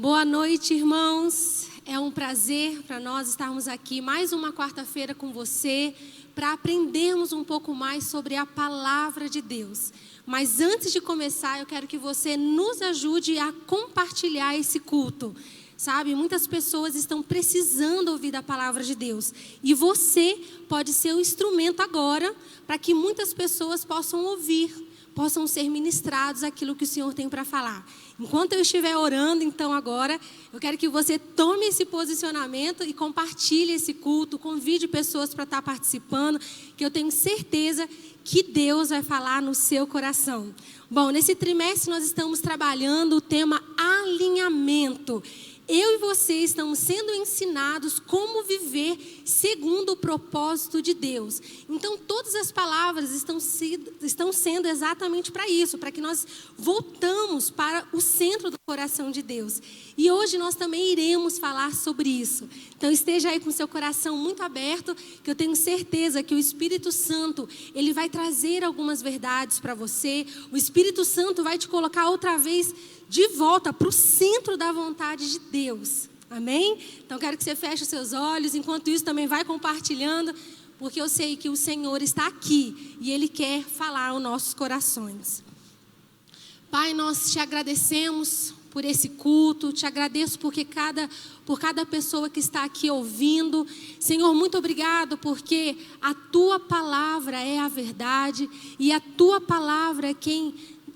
Boa noite, irmãos. É um prazer para nós estarmos aqui mais uma quarta-feira com você para aprendermos um pouco mais sobre a palavra de Deus. Mas antes de começar, eu quero que você nos ajude a compartilhar esse culto. Sabe, muitas pessoas estão precisando ouvir da palavra de Deus. E você pode ser o instrumento agora para que muitas pessoas possam ouvir, possam ser ministrados aquilo que o Senhor tem para falar. Enquanto eu estiver orando, então agora, eu quero que você tome esse posicionamento e compartilhe esse culto, convide pessoas para estar participando, que eu tenho certeza que Deus vai falar no seu coração. Bom, nesse trimestre nós estamos trabalhando o tema alinhamento. Eu e você estamos sendo ensinados como viver segundo o propósito de Deus. Então, todas as palavras estão sendo exatamente para isso, para que nós voltamos para o centro do coração de Deus. E hoje nós também iremos falar sobre isso. Então, esteja aí com seu coração muito aberto, que eu tenho certeza que o Espírito Santo, ele vai trazer algumas verdades para você. O Espírito Santo vai te colocar outra vez de volta para o centro da vontade de Deus. Amém? Então, quero que você feche os seus olhos. Enquanto isso, também vai compartilhando, porque eu sei que o Senhor está aqui e Ele quer falar aos nossos corações. Pai, nós te agradecemos por esse culto. Te agradeço por cada pessoa que está aqui ouvindo. Senhor, muito obrigado, porque a Tua palavra é a verdade e a Tua palavra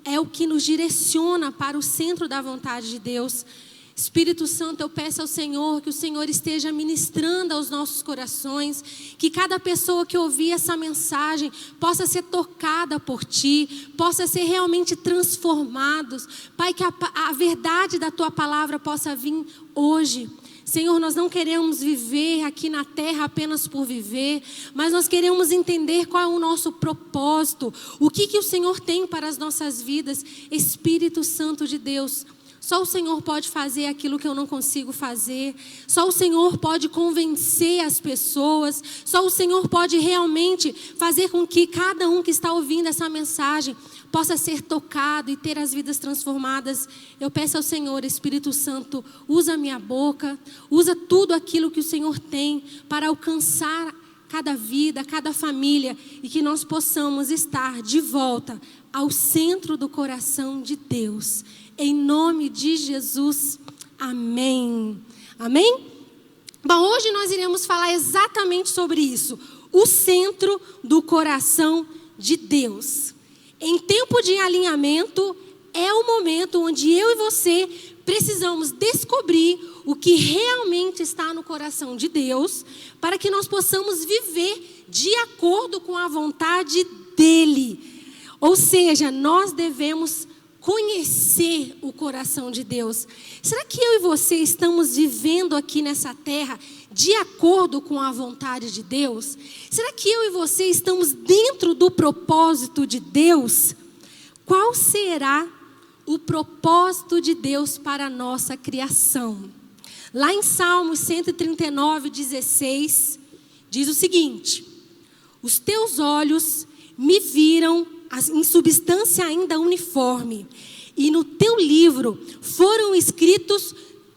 é o que nos direciona para o centro da vontade de Deus. Espírito Santo, eu peço ao Senhor que o Senhor esteja ministrando aos nossos corações, que cada pessoa que ouvir essa mensagem possa ser tocada por Ti, possa ser realmente transformados. Pai, que a verdade da Tua palavra possa vir hoje. Senhor, nós não queremos viver aqui na terra apenas por viver, mas nós queremos entender qual é o nosso propósito, o que o Senhor tem para as nossas vidas. Espírito Santo de Deus, só o Senhor pode fazer aquilo que eu não consigo fazer, só o Senhor pode convencer as pessoas, só o Senhor pode realmente fazer com que cada um que está ouvindo essa mensagem possa ser tocado e ter as vidas transformadas. Eu peço ao Senhor, Espírito Santo, usa a minha boca, usa tudo aquilo que o Senhor tem para alcançar cada vida, cada família, e que nós possamos estar de volta ao centro do coração de Deus. Em nome de Jesus, amém. Amém? Bom, hoje nós iremos falar exatamente sobre isso, o centro do coração de Deus. Em tempo de alinhamento, é o momento onde eu e você precisamos descobrir o que realmente está no coração de Deus, para que nós possamos viver de acordo com a vontade dEle. Ou seja, nós devemos conhecer o coração de Deus. Será que eu e você estamos vivendo aqui nessa terra de acordo com a vontade de Deus? Será que eu e você estamos dentro do propósito de Deus? Qual será o propósito de Deus para a nossa criação? Lá em Salmos 139, 16, diz o seguinte: os teus olhos me viram em substância ainda uniforme, e no teu livro foram escritos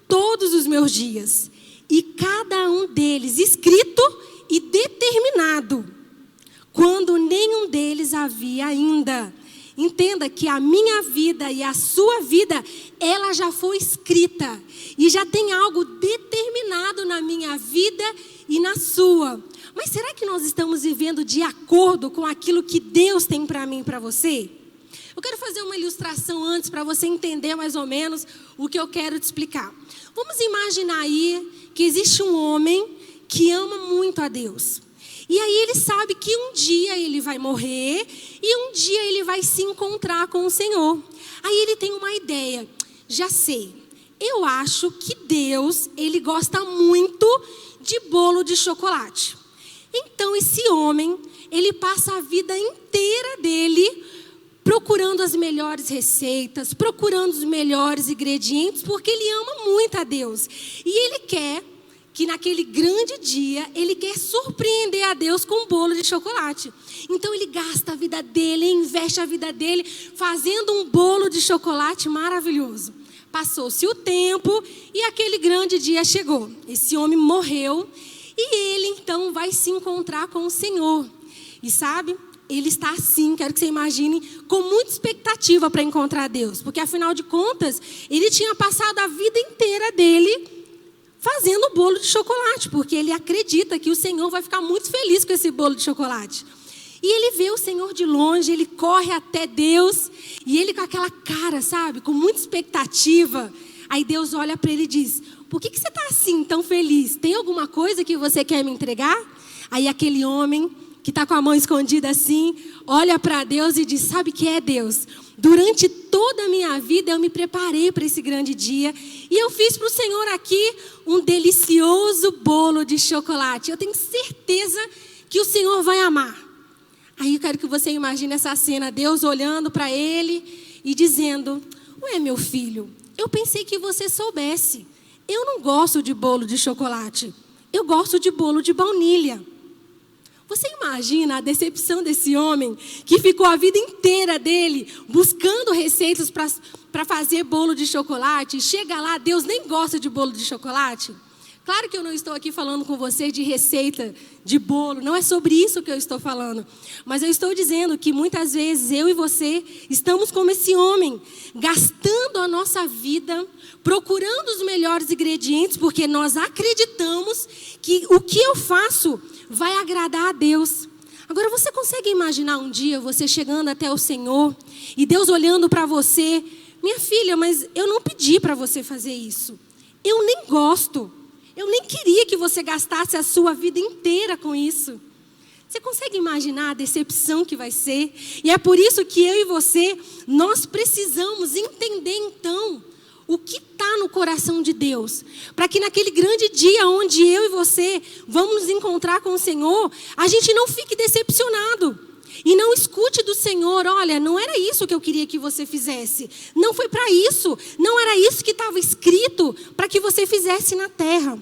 todos os meus dias, e cada um deles escrito e determinado, quando nenhum deles havia ainda. Entenda que a minha vida e a sua vida, ela já foi escrita, e já tem algo determinado na minha vida e na sua. Mas será que nós estamos vivendo de acordo com aquilo que Deus tem para mim e para você? Eu quero fazer uma ilustração antes para você entender mais ou menos o que eu quero te explicar. Vamos imaginar aí que existe um homem que ama muito a Deus. E aí ele sabe que um dia ele vai morrer e um dia ele vai se encontrar com o Senhor. Aí ele tem uma ideia. Já sei, eu acho que Deus, ele gosta muito de bolo de chocolate. Então esse homem, ele passa a vida inteira dele procurando as melhores receitas, procurando os melhores ingredientes, porque ele ama muito a Deus. E ele quer que naquele grande dia, ele quer surpreender a Deus com um bolo de chocolate. Então ele gasta a vida dele, investe a vida dele, fazendo um bolo de chocolate maravilhoso. Passou-se o tempo e aquele grande dia chegou. Esse homem morreu e ele então vai se encontrar com o Senhor. E sabe, ele está assim, quero que você imagine, com muita expectativa para encontrar Deus. Porque afinal de contas, ele tinha passado a vida inteira dele fazendo bolo de chocolate. Porque ele acredita que o Senhor vai ficar muito feliz com esse bolo de chocolate. E ele vê o Senhor de longe, ele corre até Deus. E ele com aquela cara, sabe, com muita expectativa. Aí Deus olha para ele e diz: por que você está assim, tão feliz? Tem alguma coisa que você quer me entregar? Aí aquele homem que está com a mão escondida assim, olha para Deus e diz: sabe o que é, Deus? Durante toda a minha vida eu me preparei para esse grande dia. E eu fiz para o Senhor aqui um delicioso bolo de chocolate. Eu tenho certeza que o Senhor vai amar. Aí eu quero que você imagine essa cena, Deus olhando para ele e dizendo: ué, meu filho, eu pensei que você soubesse. Eu não gosto de bolo de chocolate. Eu gosto de bolo de baunilha. Você imagina a decepção desse homem que ficou a vida inteira dele buscando receitas para fazer bolo de chocolate. E chega lá, Deus nem gosta de bolo de chocolate. Claro que eu não estou aqui falando com você de receita de bolo, não é sobre isso que eu estou falando. Mas eu estou dizendo que muitas vezes eu e você estamos como esse homem, gastando a nossa vida, procurando os melhores ingredientes, porque nós acreditamos que o que eu faço vai agradar a Deus. Agora você consegue imaginar um dia você chegando até o Senhor e Deus olhando para você: minha filha, mas eu não pedi para você fazer isso. Eu nem gosto. Eu nem queria que você gastasse a sua vida inteira com isso. Você consegue imaginar a decepção que vai ser? E é por isso que eu e você, nós precisamos entender então o que está no coração de Deus. Para que naquele grande dia onde eu e você vamos nos encontrar com o Senhor, a gente não fique decepcionado. E não escute do Senhor: olha, não era isso que eu queria que você fizesse. Não foi para isso. Não era isso que estava escrito para que você fizesse na terra.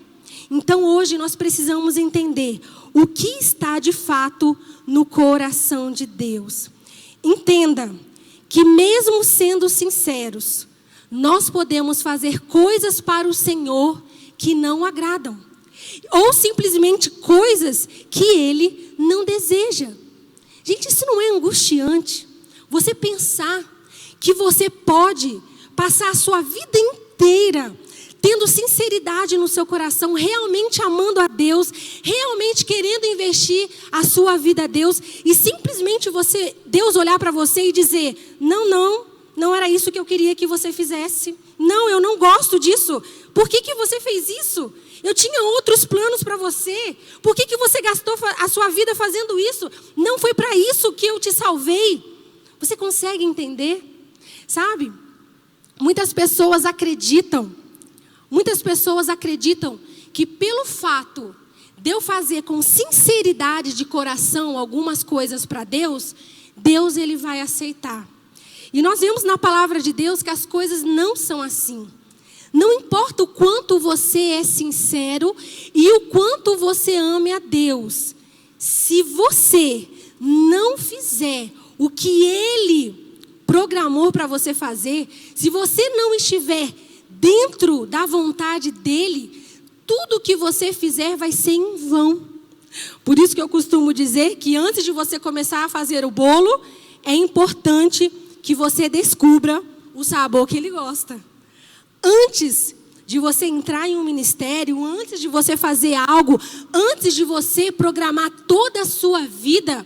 Então hoje nós precisamos entender o que está de fato no coração de Deus. Entenda que mesmo sendo sinceros, nós podemos fazer coisas para o Senhor que não agradam. Ou simplesmente coisas que Ele não deseja. Gente, isso não é angustiante? Você pensar que você pode passar a sua vida inteira tendo sinceridade no seu coração, realmente amando a Deus, realmente querendo investir a sua vida a Deus, e simplesmente Deus olhar para você e dizer: não era isso que eu queria que você fizesse. Não, eu não gosto disso. Por que você fez isso? Eu tinha outros planos para você. Por que você gastou a sua vida fazendo isso? Não foi para isso que eu te salvei. Você consegue entender? Sabe? Muitas pessoas acreditam que pelo fato de eu fazer com sinceridade de coração algumas coisas para Deus, Deus ele vai aceitar. E nós vemos na palavra de Deus que as coisas não são assim. Não importa o quanto você é sincero e o quanto você ame a Deus, se você não fizer o que Ele programou para você fazer, se você não estiver dentro da vontade dEle, tudo que você fizer vai ser em vão. Por isso que eu costumo dizer que antes de você começar a fazer o bolo, é importante que você descubra o sabor que Ele gosta. Antes de você entrar em um ministério, antes de você fazer algo, antes de você programar toda a sua vida,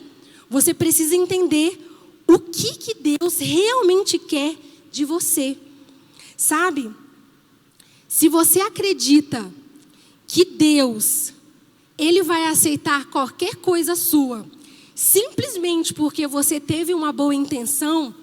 você precisa entender o que Deus realmente quer de você. Sabe? Se você acredita que Deus, Ele vai aceitar qualquer coisa sua, simplesmente porque você teve uma boa intenção,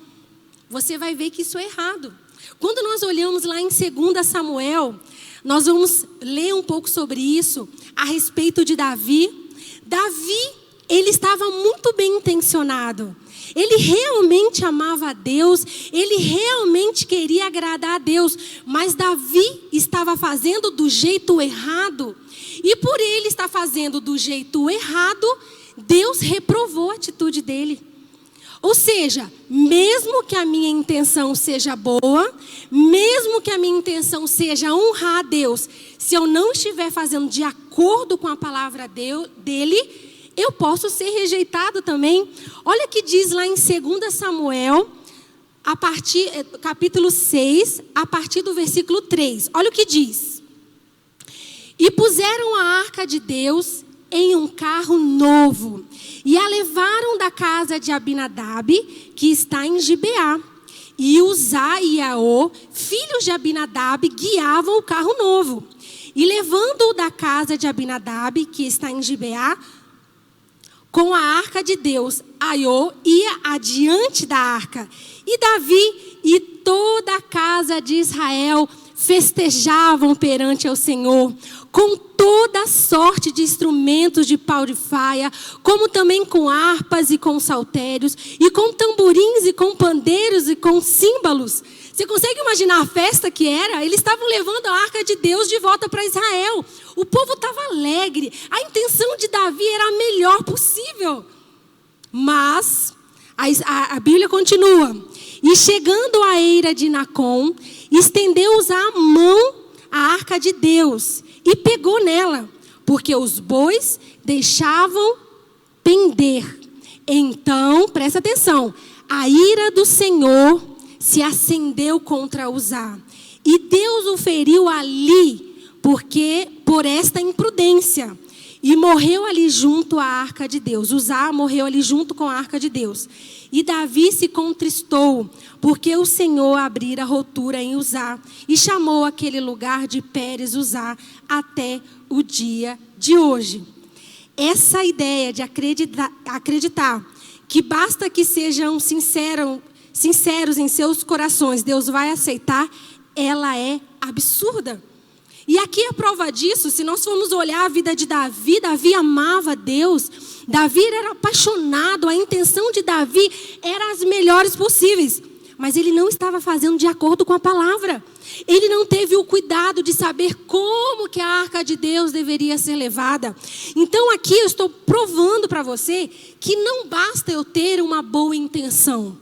você vai ver que isso é errado. Quando nós olhamos lá em 2 Samuel, nós vamos ler um pouco sobre isso, a respeito de Davi. Davi, ele estava muito bem intencionado. Ele realmente amava a Deus, ele realmente queria agradar a Deus. Mas Davi estava fazendo do jeito errado. E por ele estar fazendo do jeito errado, Deus reprovou a atitude dele. Ou seja, mesmo que a minha intenção seja boa, mesmo que a minha intenção seja honrar a Deus, se eu não estiver fazendo de acordo com a palavra dele, eu posso ser rejeitado também. Olha o que diz lá em 2 Samuel, capítulo 6, a partir do versículo 3. Olha o que diz. E puseram a arca de Deus em um carro novo, e a levaram da casa de Abinadab, que está em Gibeá. E Uzá e Aô, filhos de Abinadab, guiavam o carro novo. E levando-o da casa de Abinadab, que está em Gibeá, com a arca de Deus, Aô ia adiante da arca. E Davi e toda a casa de Israel festejavam perante ao Senhor, com toda sorte de instrumentos de pau de faia, como também com harpas e com saltérios, e com tamborins e com pandeiros e com símbolos. Você consegue imaginar a festa que era? Eles estavam levando a arca de Deus de volta para Israel. O povo estava alegre. A intenção de Davi era a melhor possível. Mas a Bíblia continua. E chegando à eira de Nacon, estendeu-os a mão a arca de Deus e pegou nela, porque os bois deixavam pender. Então, presta atenção, a ira do Senhor se acendeu contra Uzá, e Deus o feriu ali, por esta imprudência, e morreu ali junto à arca de Deus. Uzá morreu ali junto com a arca de Deus. E Davi se contristou, porque o Senhor abrira rotura em Uzá, e chamou aquele lugar de Pérez Uzá até o dia de hoje. Essa ideia de acreditar que basta que sejam sinceros em seus corações, Deus vai aceitar, ela é absurda. E aqui a prova disso, se nós formos olhar a vida de Davi, Davi amava Deus, Davi era apaixonado, a intenção de Davi era as melhores possíveis, mas ele não estava fazendo de acordo com a palavra. Ele não teve o cuidado de saber como que a arca de Deus deveria ser levada. Então aqui eu estou provando para você que não basta eu ter uma boa intenção,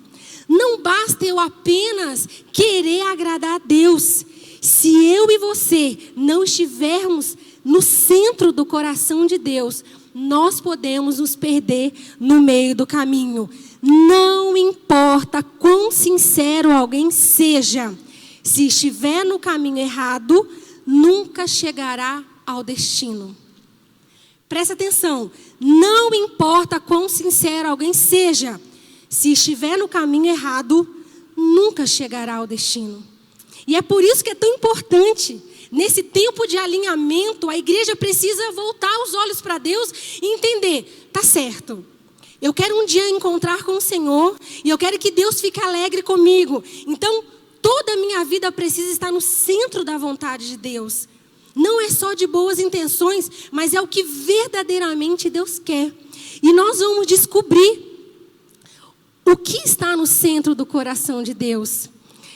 não basta eu apenas querer agradar a Deus. Se eu e você não estivermos no centro do coração de Deus, nós podemos nos perder no meio do caminho. Não importa quão sincero alguém seja, se estiver no caminho errado, nunca chegará ao destino. Presta atenção, não importa quão sincero alguém seja, se estiver no caminho errado, nunca chegará ao destino. E é por isso que é tão importante, nesse tempo de alinhamento, a igreja precisa voltar os olhos para Deus e entender, tá certo, eu quero um dia encontrar com o Senhor, e eu quero que Deus fique alegre comigo. Então, toda a minha vida precisa estar no centro da vontade de Deus. Não é só de boas intenções, mas é o que verdadeiramente Deus quer. E nós vamos descobrir o que está no centro do coração de Deus.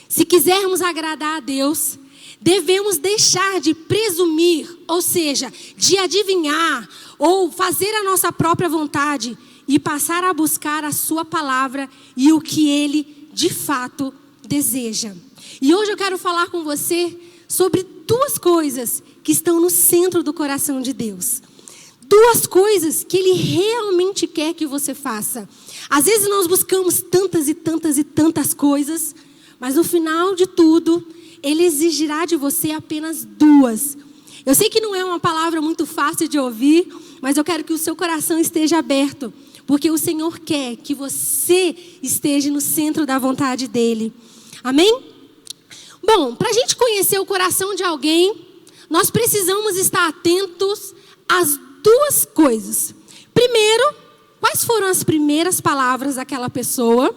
Se quisermos agradar a Deus, devemos deixar de presumir, ou seja, de adivinhar ou fazer a nossa própria vontade e passar a buscar a sua palavra e o que Ele de fato deseja. E hoje eu quero falar com você sobre duas coisas que estão no centro do coração de Deus. Duas coisas que Ele realmente quer que você faça. Às vezes nós buscamos tantas e tantas e tantas coisas, mas no final de tudo, Ele exigirá de você apenas duas. Eu sei que não é uma palavra muito fácil de ouvir, mas eu quero que o seu coração esteja aberto, porque o Senhor quer que você esteja no centro da vontade dEle. Amém? Bom, para a gente conhecer o coração de alguém, nós precisamos estar atentos às duas coisas. Primeiro, quais foram as primeiras palavras daquela pessoa?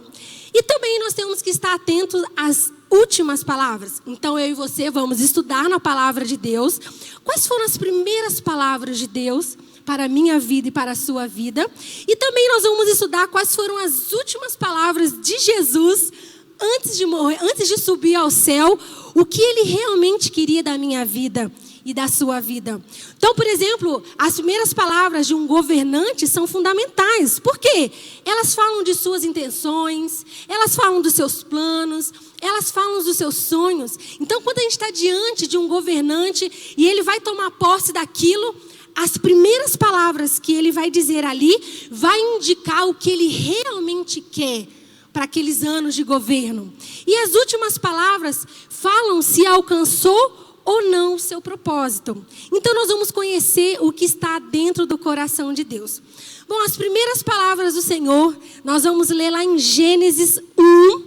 E também nós temos que estar atentos às últimas palavras. Então eu e você vamos estudar na palavra de Deus. Quais foram as primeiras palavras de Deus para a minha vida e para a sua vida? E também nós vamos estudar quais foram as últimas palavras de Jesus antes de morrer, antes de subir ao céu, o que Ele realmente queria da minha vida e da sua vida. Então, por exemplo, as primeiras palavras de um governante são fundamentais. Por quê? Elas falam de suas intenções, elas falam dos seus planos, elas falam dos seus sonhos. Então, quando a gente está diante de um governante e ele vai tomar posse daquilo, as primeiras palavras que ele vai dizer ali vai indicar o que ele realmente quer para aqueles anos de governo. E as últimas palavras falam se alcançou ou não o seu propósito. Então nós vamos conhecer o que está dentro do coração de Deus. Bom, as primeiras palavras do Senhor, nós vamos ler lá em Gênesis 1,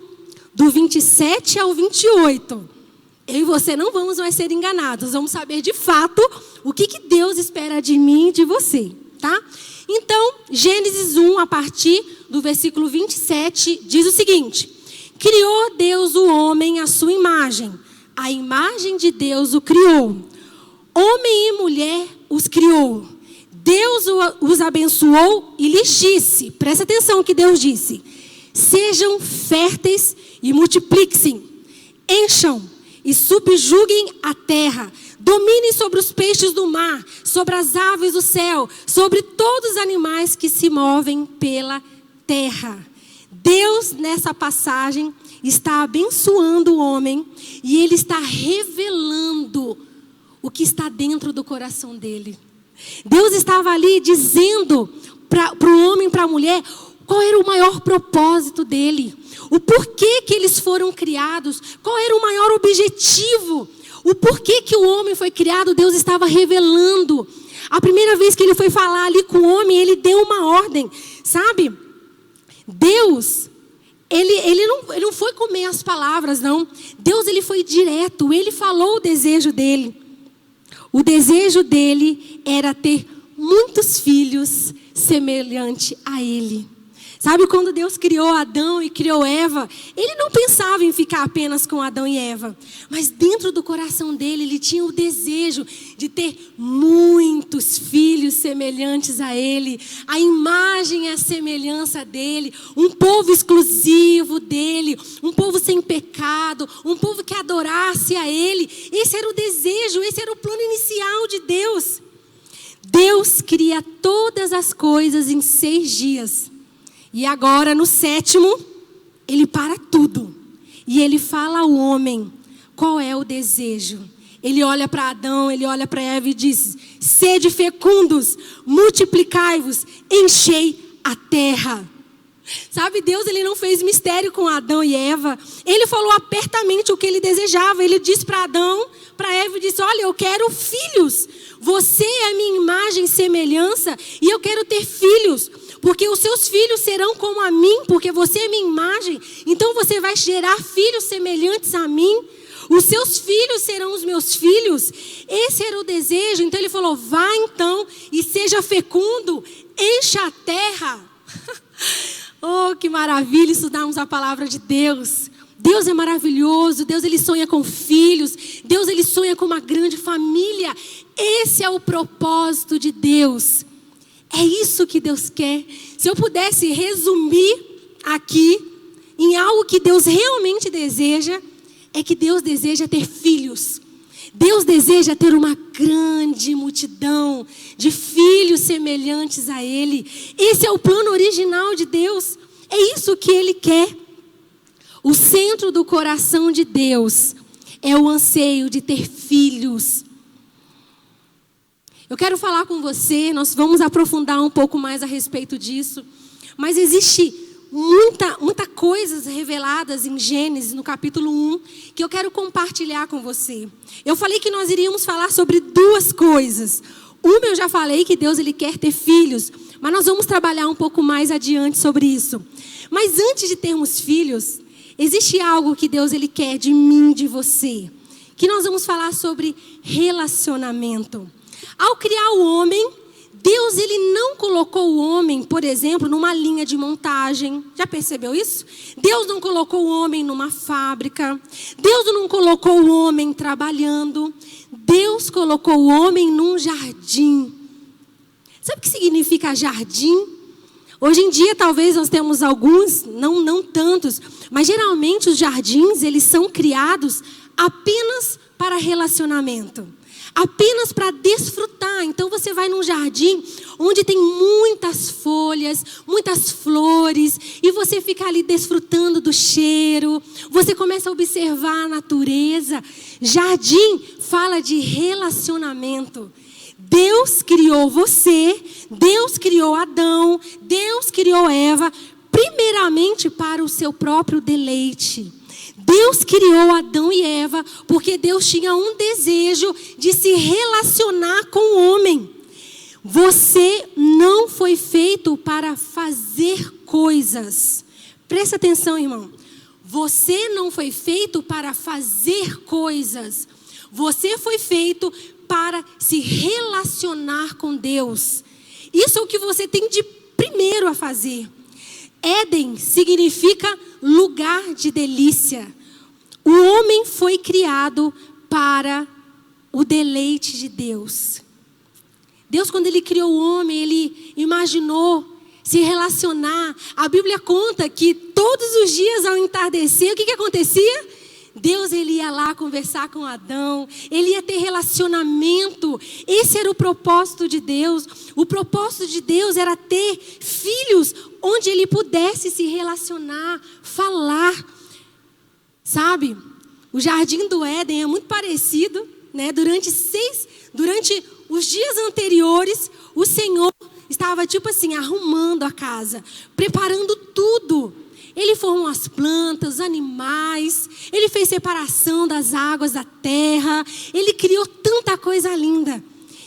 do 27 ao 28. Eu e você não vamos mais ser enganados. Vamos saber de fato o que Deus espera de mim e de você, tá? Então, Gênesis 1, a partir do versículo 27, diz o seguinte: criou Deus o homem à sua imagem. A imagem de Deus o criou. Homem e mulher os criou. Deus os abençoou e lhes disse, presta atenção que Deus disse: sejam férteis e multipliquem, encham e subjuguem a terra, dominem sobre os peixes do mar, sobre as aves do céu, sobre todos os animais que se movem pela terra. Deus, nessa passagem, está abençoando o homem e ele está revelando o que está dentro do coração dele. Deus estava ali dizendo para o homem, para a mulher, qual era o maior propósito dele, o porquê que eles foram criados, qual era o maior objetivo, o porquê que o homem foi criado. Deus estava revelando. A primeira vez que ele foi falar ali com o homem, ele deu uma ordem, sabe? Deus, ele não foi comer as palavras, não. Deus, ele foi direto, ele falou o desejo dele. O desejo dele era ter muitos filhos semelhante a ele. Sabe, quando Deus criou Adão e criou Eva, ele não pensava em ficar apenas com Adão e Eva. Mas dentro do coração dele, ele tinha o desejo de ter muitos filhos semelhantes a ele. A imagem e a semelhança dele. Um povo exclusivo dele. Um povo sem pecado. Um povo que adorasse a ele. Esse era o desejo, esse era o plano inicial de Deus. Deus cria todas as coisas em 6 dias. E agora, no 7º, ele para tudo. E ele fala ao homem qual é o desejo. Ele olha para Adão, ele olha para Eva e diz: sede fecundos, multiplicai-vos, enchei a terra. Sabe, Deus, ele não fez mistério com Adão e Eva. Ele falou apertamente o que ele desejava. Ele disse para Adão, para Eva, e disse: olha, eu quero filhos. Você é a minha imagem e semelhança, e eu quero ter filhos. Porque os seus filhos serão como a mim, porque você é minha imagem. Então você vai gerar filhos semelhantes a mim. Os seus filhos serão os meus filhos. Esse era o desejo. Então ele falou: vá então e seja fecundo, encha a terra. Oh, que maravilha estudarmos a palavra de Deus. Deus é maravilhoso. Deus, ele sonha com filhos. Deus, ele sonha com uma grande família. Esse é o propósito de Deus. É isso que Deus quer. Se eu pudesse resumir aqui em algo que Deus realmente deseja, é que Deus deseja ter filhos. Deus deseja ter uma grande multidão de filhos semelhantes a Ele. Esse é o plano original de Deus. É isso que Ele quer. O centro do coração de Deus é o anseio de ter filhos. Eu quero falar com você, nós vamos aprofundar um pouco mais a respeito disso. Mas existe muita coisas reveladas em Gênesis, no capítulo 1, que eu quero compartilhar com você. Eu falei que nós iríamos falar sobre 2 coisas. Uma, eu já falei que Deus, ele quer ter filhos, mas nós vamos trabalhar um pouco mais adiante sobre isso. Mas antes de termos filhos, existe algo que Deus, ele quer de mim, de você, que nós vamos falar sobre relacionamento. Ao criar o homem, Deus, ele não colocou o homem, por exemplo, numa linha de montagem. Já percebeu isso? Deus não colocou o homem numa fábrica. Deus não colocou o homem trabalhando. Deus colocou o homem num jardim. Sabe o que significa jardim? Hoje em dia, talvez nós temos alguns, não tantos, mas geralmente os jardins, eles são criados apenas para relacionamento. apenas para desfrutar. Então você vai num jardim onde tem muitas folhas, muitas flores, e você fica ali desfrutando do cheiro, você começa a observar a natureza. Jardim fala de relacionamento. Deus criou você, Deus criou Adão, Deus criou Eva, primeiramente para o seu próprio deleite. Deus criou Adão e Eva porque Deus tinha um desejo de se relacionar com o homem. Você não foi feito para fazer coisas. Presta atenção, irmão. Você não foi feito para fazer coisas. Você foi feito para se relacionar com Deus. Isso é o que você tem de primeiro a fazer. Éden significa lugar de delícia. O homem foi criado para o deleite de Deus. Deus, quando Ele criou o homem, Ele imaginou se relacionar. A Bíblia conta que todos os dias ao entardecer, o que acontecia? Deus, Ele ia lá conversar com Adão, Ele ia ter relacionamento. Esse era o propósito de Deus. O propósito de Deus era ter filhos onde Ele pudesse se relacionar, falar. Sabe, o jardim do Éden é muito parecido, né? Durante os dias anteriores, o Senhor estava tipo assim, arrumando a casa, preparando tudo. Ele formou as plantas, os animais, Ele fez separação das águas da terra, Ele criou tanta coisa linda.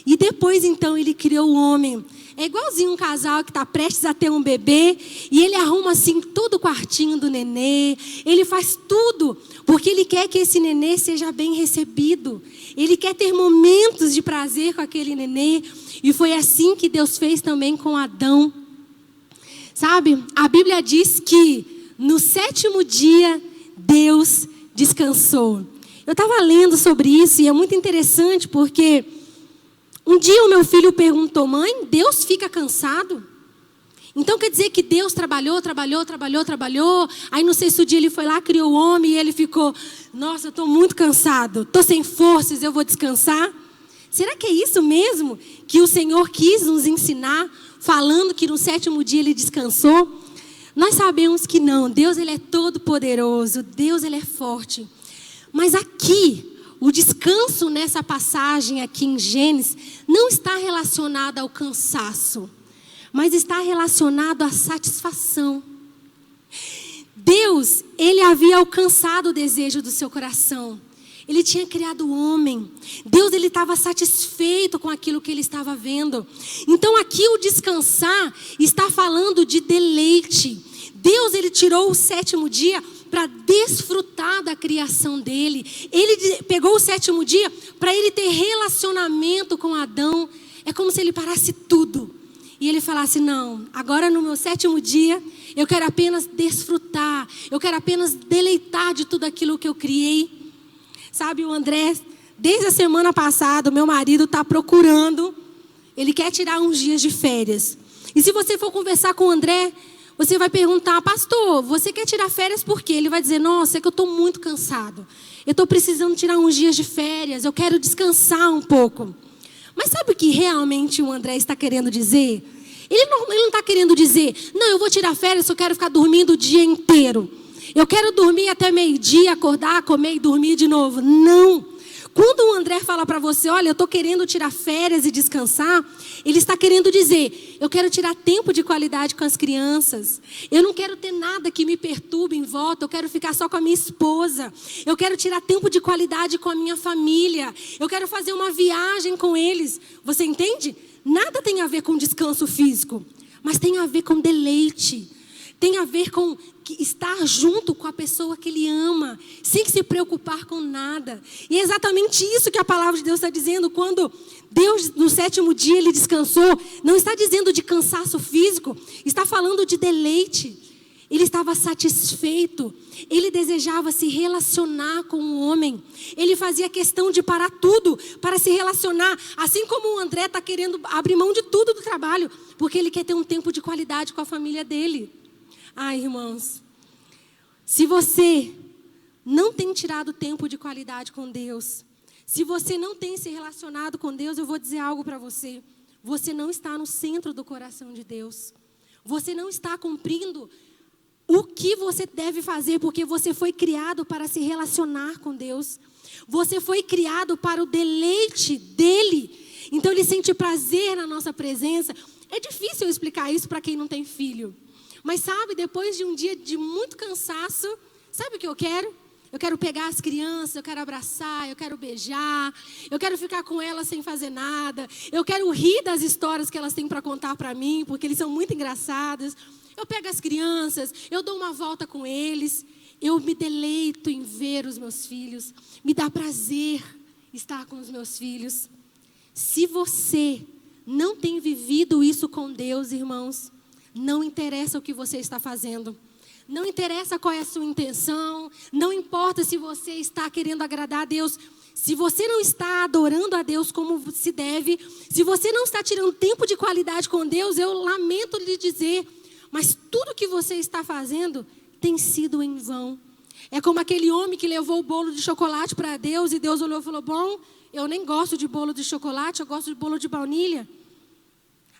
E depois então Ele criou o homem. É igualzinho um casal que está prestes a ter um bebê e ele arruma assim todo o quartinho do nenê. Ele faz tudo porque ele quer que esse nenê seja bem recebido. Ele quer ter momentos de prazer com aquele nenê. E foi assim que Deus fez também com Adão. Sabe, a Bíblia diz que no 7º dia Deus descansou. Eu estava lendo sobre isso e é muito interessante porque um dia o meu filho perguntou: mãe, Deus fica cansado? Então quer dizer que Deus trabalhou. Aí no 6º dia ele foi lá, criou o homem e ele ficou: nossa, eu estou muito cansado, estou sem forças, eu vou descansar? Será que é isso mesmo que o Senhor quis nos ensinar, falando que no 7º dia Ele descansou? Nós sabemos que não. Deus, Ele é todo poderoso, Deus, Ele é forte. Mas aqui, o descanso nessa passagem aqui em Gênesis não está relacionado ao cansaço, mas está relacionado à satisfação. Deus, Ele havia alcançado o desejo do seu coração. Ele tinha criado o homem. Deus, Ele estava satisfeito com aquilo que Ele estava vendo. Então aqui o descansar está falando de deleite. Deus, Ele tirou o 7º dia para desfrutar da criação dele. Ele pegou o 7º dia para Ele ter relacionamento com Adão. É como se Ele parasse tudo e Ele falasse: não, agora no meu 7º dia eu quero apenas desfrutar. Eu quero apenas deleitar de tudo aquilo que eu criei. Sabe, o André, desde a semana passada, o meu marido está procurando, ele quer tirar uns dias de férias. E se você for conversar com o André, você vai perguntar: pastor, você quer tirar férias por quê? Ele vai dizer: nossa, é que eu estou muito cansado. Eu estou precisando tirar uns dias de férias, eu quero descansar um pouco. Mas sabe o que realmente o André está querendo dizer? Ele não está querendo dizer: não, eu vou tirar férias, eu quero ficar dormindo o dia inteiro. Eu quero dormir até meio-dia, acordar, comer e dormir de novo. Não. Quando o André fala para você: olha, eu estou querendo tirar férias e descansar, ele está querendo dizer: eu quero tirar tempo de qualidade com as crianças. Eu não quero ter nada que me perturbe em volta. Eu quero ficar só com a minha esposa. Eu quero tirar tempo de qualidade com a minha família. Eu quero fazer uma viagem com eles. Você entende? Nada tem a ver com descanso físico, mas tem a ver com deleite. Tem a ver com estar junto com a pessoa que ele ama, sem se preocupar com nada. E é exatamente isso que a palavra de Deus está dizendo. Quando Deus, no 7º dia, Ele descansou, não está dizendo de cansaço físico, está falando de deleite. Ele estava satisfeito, ele desejava se relacionar com o homem. Ele fazia questão de parar tudo para se relacionar. Assim como o André está querendo abrir mão de tudo do trabalho, porque ele quer ter um tempo de qualidade com a família dele. Ai, irmãos, se você não tem tirado tempo de qualidade com Deus, Se você não tem se relacionado com Deus, eu vou dizer algo para você. Você não está no centro do coração de Deus. Você não está cumprindo o que você deve fazer, porque você foi criado para se relacionar com Deus. Você foi criado para o deleite dEle. Então Ele sente prazer na nossa presença. É difícil eu explicar isso para quem não tem filho. Mas sabe, depois de um dia de muito cansaço, sabe o que eu quero? Eu quero pegar as crianças, eu quero abraçar, eu quero beijar, eu quero ficar com elas sem fazer nada, eu quero rir das histórias que elas têm para contar para mim, porque eles são muito engraçados. Eu pego as crianças, eu dou uma volta com eles, eu me deleito em ver os meus filhos, me dá prazer estar com os meus filhos. Se você não tem vivido isso com Deus, irmãos, não interessa o que você está fazendo. Não interessa qual é a sua intenção, não importa se você está querendo agradar a Deus. Se você não está adorando a Deus como se deve, se você não está tirando tempo de qualidade com Deus, eu lamento lhe dizer, mas tudo que você está fazendo tem sido em vão. É como aquele homem que levou o bolo de chocolate para Deus e Deus olhou e falou, bom, eu nem gosto de bolo de chocolate, eu gosto de bolo de baunilha.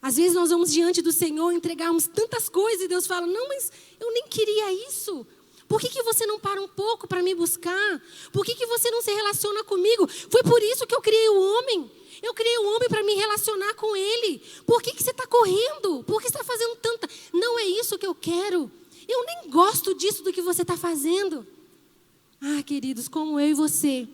Às vezes nós vamos diante do Senhor, entregarmos tantas coisas e Deus fala, não, mas eu nem queria isso. Por que você não para um pouco para me buscar? Por que você não se relaciona comigo? Foi por isso que eu criei o homem. Eu criei o homem para me relacionar com ele. Por que você está correndo? Por que você está fazendo tanta... Não é isso que eu quero. Eu nem gosto disso do que você está fazendo. Ah, queridos, como eu e você,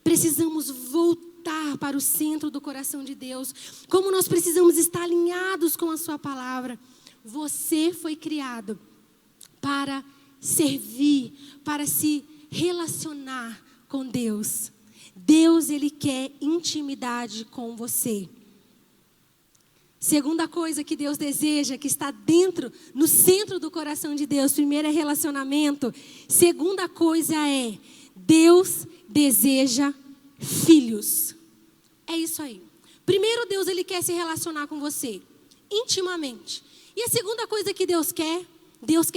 precisamos voltar para o centro do coração de Deus. Como nós precisamos estar alinhados com a sua palavra. Você foi criado para servir, para se relacionar com Deus. Deus, Ele quer intimidade com você. Segunda coisa que Deus deseja, que está no centro do coração de Deus. Primeiro é relacionamento. Segunda coisa é, Deus deseja filhos. É isso aí. Primeiro, Deus, Ele quer se relacionar com você, intimamente. E a segunda coisa que Deus quer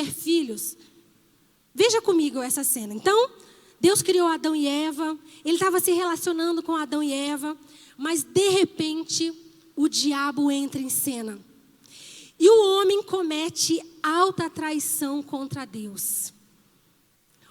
filhos. Veja comigo essa cena. Então, Deus criou Adão e Eva, Ele estava se relacionando com Adão e Eva, mas de repente, o diabo entra em cena. E o homem comete alta traição contra Deus.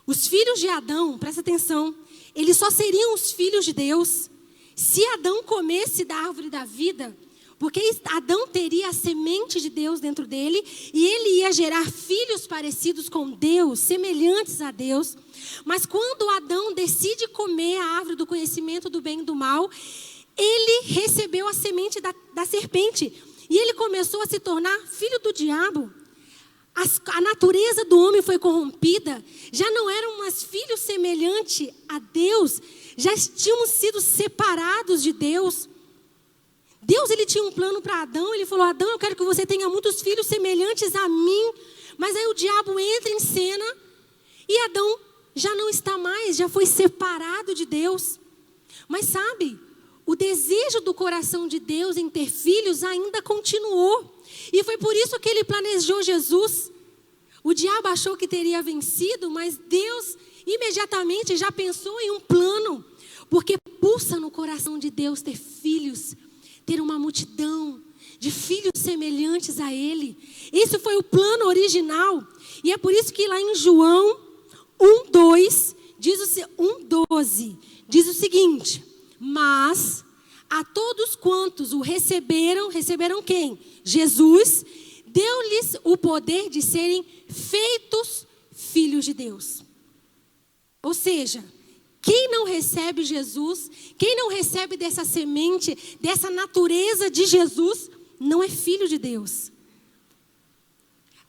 Os filhos de Adão, presta atenção, eles só seriam os filhos de Deus se Adão comesse da árvore da vida, porque Adão teria a semente de Deus dentro dele e ele ia gerar filhos parecidos com Deus, semelhantes a Deus. Mas quando Adão decide comer a árvore do conhecimento do bem e do mal, ele recebeu a semente da serpente e ele começou a se tornar filho do diabo. A natureza do homem foi corrompida, já não eram mais filhos semelhantes a Deus, já tinham sido separados de Deus. Deus, Ele tinha um plano para Adão, Ele falou, Adão, eu quero que você tenha muitos filhos semelhantes a mim. Mas aí o diabo entra em cena e Adão já não está mais, já foi separado de Deus. Mas sabe, o desejo do coração de Deus em ter filhos ainda continuou. E foi por isso que Ele planejou Jesus. O diabo achou que teria vencido, mas Deus imediatamente já pensou em um plano. Porque pulsa no coração de Deus ter filhos, ter uma multidão de filhos semelhantes a Ele. Esse foi o plano original. E é por isso que lá em João 1:12 diz o seguinte: mas a todos quantos o receberam quem? Jesus, deu-lhes o poder de serem feitos filhos de Deus. Ou seja, quem não recebe Jesus, quem não recebe dessa semente, dessa natureza de Jesus, não é filho de Deus.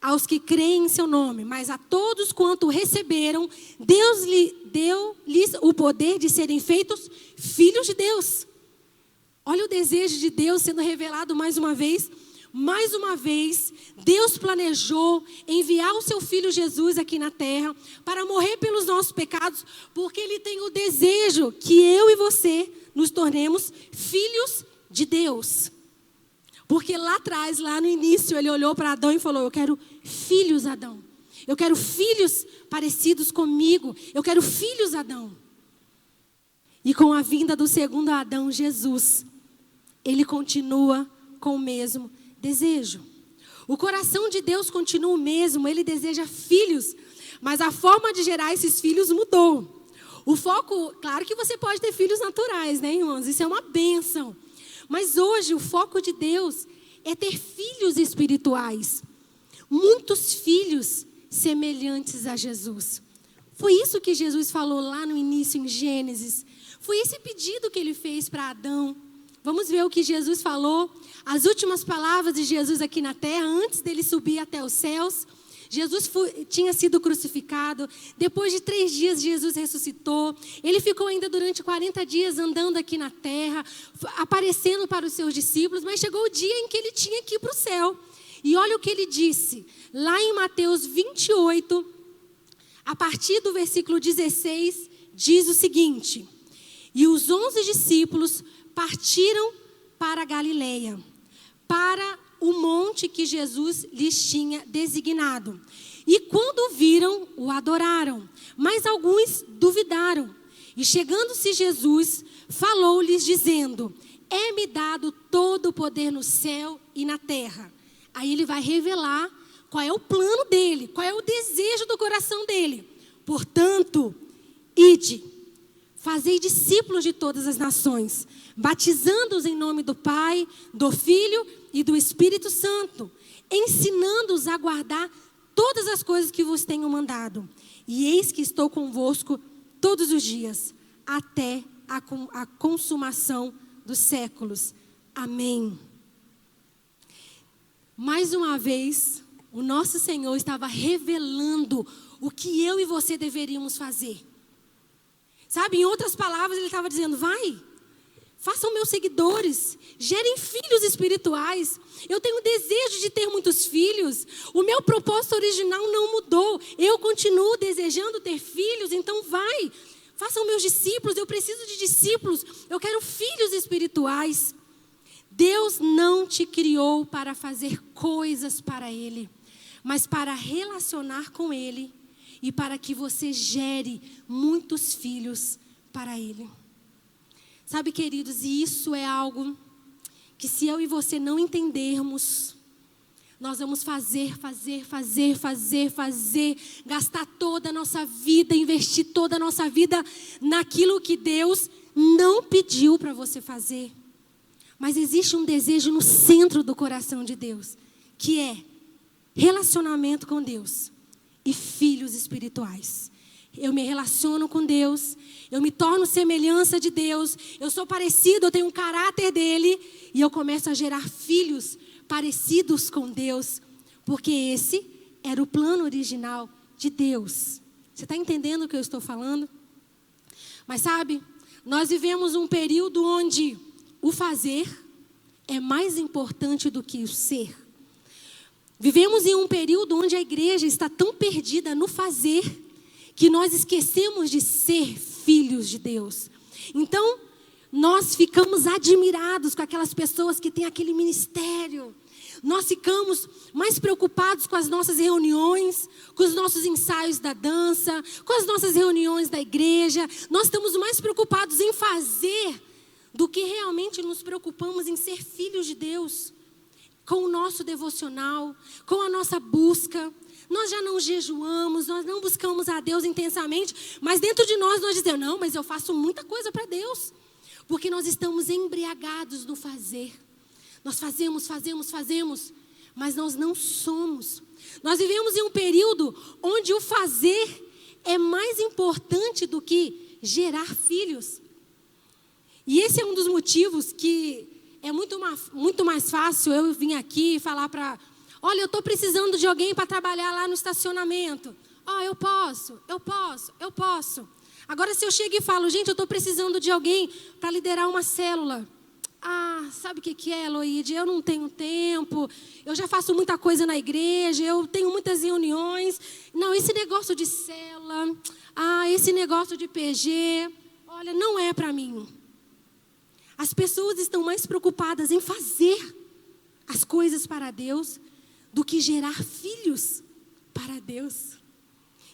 Aos que creem em seu nome, mas a todos quanto receberam, Deus deu-lhes o poder de serem feitos filhos de Deus. Olha o desejo de Deus sendo revelado mais uma vez. Mais uma vez, Deus planejou enviar o seu Filho Jesus aqui na terra para morrer pelos nossos pecados, porque Ele tem o desejo que eu e você nos tornemos filhos de Deus. Porque lá atrás, lá no início, Ele olhou para Adão e falou: eu quero filhos, Adão. Eu quero filhos parecidos comigo. Eu quero filhos, Adão. E com a vinda do segundo Adão, Jesus, ele continua com o mesmo desejo. O coração de Deus continua o mesmo, ele deseja filhos, mas a forma de gerar esses filhos mudou. O foco, claro que você pode ter filhos naturais, né, irmãos? Isso é uma bênção. Mas hoje o foco de Deus é ter filhos espirituais. Muitos filhos semelhantes a Jesus. Foi isso que Jesus falou lá no início, em Gênesis. Foi esse pedido que ele fez para Adão. Vamos ver o que Jesus falou. As últimas palavras de Jesus aqui na terra, antes dele subir até os céus. Jesus tinha sido crucificado. Depois de 3 dias, Jesus ressuscitou. Ele ficou ainda durante 40 dias andando aqui na terra, aparecendo para os seus discípulos. Mas chegou o dia em que ele tinha que ir para o céu. E olha o que ele disse, lá em Mateus 28, a partir do versículo 16, diz o seguinte: E os 11 discípulos partiram para a Galileia, para o monte que Jesus lhes tinha designado. E quando viram, o adoraram, mas alguns duvidaram. E chegando-se Jesus, falou-lhes dizendo: É-me dado todo o poder no céu e na terra. Aí ele vai revelar qual é o plano dele, qual é o desejo do coração dele. Portanto, ide, fazei discípulos de todas as nações, batizando-os em nome do Pai, do Filho e do Espírito Santo, ensinando-os a guardar todas as coisas que vos tenho mandado. E eis que estou convosco todos os dias, até a consumação dos séculos. Amém. Mais uma vez, o nosso Senhor estava revelando o que eu e você deveríamos fazer. Sabe, em outras palavras, ele estava dizendo: vai, façam meus seguidores, gerem filhos espirituais. Eu tenho desejo de ter muitos filhos. O meu propósito original não mudou. Eu continuo desejando ter filhos, então vai, façam meus discípulos. Eu preciso de discípulos, eu quero filhos espirituais. Deus não te criou para fazer coisas para Ele, mas para relacionar com Ele e para que você gere muitos filhos para Ele. Sabe, queridos, e isso é algo que se eu e você não entendermos, nós vamos fazer, gastar toda a nossa vida, investir toda a nossa vida naquilo que Deus não pediu para você fazer. Mas existe um desejo no centro do coração de Deus, que é relacionamento com Deus e filhos espirituais. Eu me relaciono com Deus, eu me torno semelhança de Deus, eu sou parecido, eu tenho um caráter dele, e eu começo a gerar filhos parecidos com Deus, porque esse era o plano original de Deus. Você está entendendo o que eu estou falando? Mas sabe, nós vivemos um período onde o fazer é mais importante do que o ser. Vivemos em um período onde a igreja está tão perdida no fazer, que nós esquecemos de ser filhos de Deus. Então, nós ficamos admirados com aquelas pessoas que têm aquele ministério. Nós ficamos mais preocupados com as nossas reuniões, com os nossos ensaios da dança, com as nossas reuniões da igreja. Nós estamos mais preocupados em fazer do que realmente nos preocupamos em ser filhos de Deus. Com o nosso devocional, com a nossa busca. Nós já não jejuamos, nós não buscamos a Deus intensamente, mas dentro de nós dizemos: não, mas eu faço muita coisa para Deus. Porque nós estamos embriagados no fazer. Nós fazemos, mas nós não somos. Nós vivemos em um período onde o fazer é mais importante do que gerar filhos. E esse é um dos motivos que é muito mais fácil eu vir aqui e falar para... Olha, eu estou precisando de alguém para trabalhar lá no estacionamento. Eu posso. Agora, se eu chego e falo: gente, eu estou precisando de alguém para liderar uma célula. Sabe o que é, Eloíde? Eu não tenho tempo, eu já faço muita coisa na igreja, eu tenho muitas reuniões. Não, esse negócio de célula, esse negócio de PG, olha, não é para mim. As pessoas estão mais preocupadas em fazer as coisas para Deus do que gerar filhos para Deus.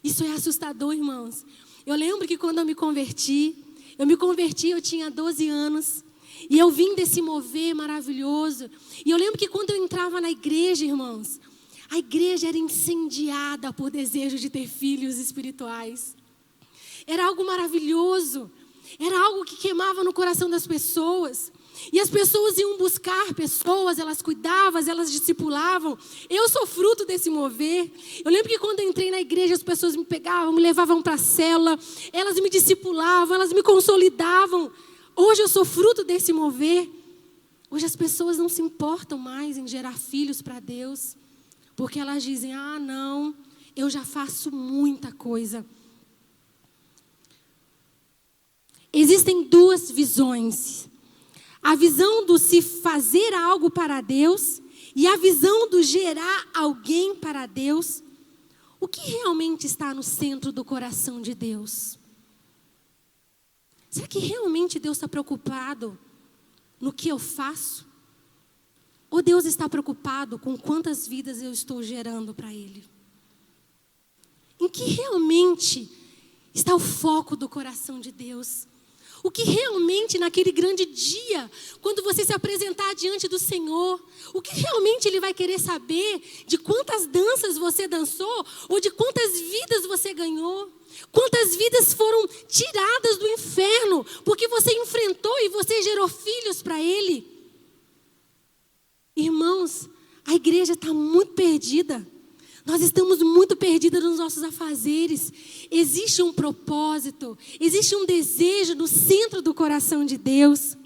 Isso é assustador, irmãos. Eu lembro que quando eu me converti, Eu me converti, eu tinha 12 anos. E eu vim desse mover maravilhoso. E eu lembro que quando eu entrava na igreja, irmãos, a igreja era incendiada por desejo de ter filhos espirituais. Era algo maravilhoso. Era algo que queimava no coração das pessoas. E as pessoas iam buscar pessoas, elas cuidavam, elas discipulavam. Eu sou fruto desse mover. Eu lembro que quando eu entrei na igreja, as pessoas me pegavam, me levavam para a cela. Elas me discipulavam, elas me consolidavam. Hoje eu sou fruto desse mover. Hoje as pessoas não se importam mais em gerar filhos para Deus. Porque elas dizem, não, eu já faço muita coisa. Existem duas visões. A visão do se fazer algo para Deus e a visão do gerar alguém para Deus. O que realmente está no centro do coração de Deus? Será que realmente Deus está preocupado no que eu faço? Ou Deus está preocupado com quantas vidas eu estou gerando para Ele? Em que realmente está o foco do coração de Deus? O que realmente naquele grande dia, quando você se apresentar diante do Senhor, o que realmente Ele vai querer saber de quantas danças você dançou ou de quantas vidas você ganhou? Quantas vidas foram tiradas do inferno porque você enfrentou e você gerou filhos para Ele? Irmãos, a igreja está muito perdida. Nós estamos muito perdidos nos nossos afazeres. Existe um propósito, existe um desejo no centro do coração de Deus.